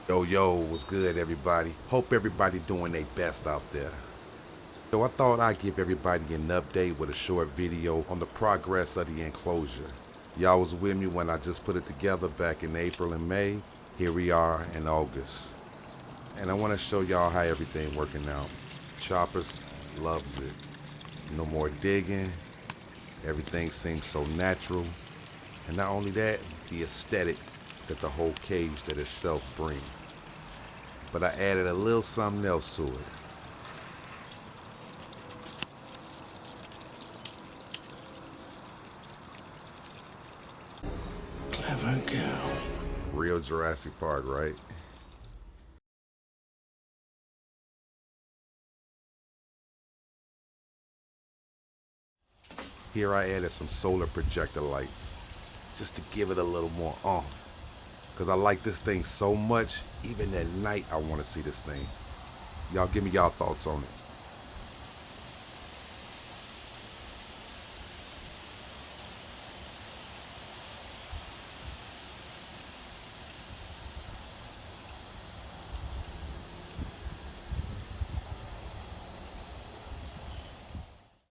Yo, what's good, everybody? Hope everybody doing their best out there. So I thought I'd give everybody an update with a short video on the progress of the enclosure. Y'all was with me when I just put it together back in April and May. Here we are in August. And I want to show y'all how everything working out. Choppers loves it. No more digging. Everything seems so natural. And not only that, the aesthetic that the whole cage that itself brings. But I added a little something else to it. Clever girl. Real Jurassic Park, right? Here I added some solar projector lights, just to give it a little more oomph. Cause I like this thing so much, even at night I want to see this thing. Y'all give me y'all thoughts on it.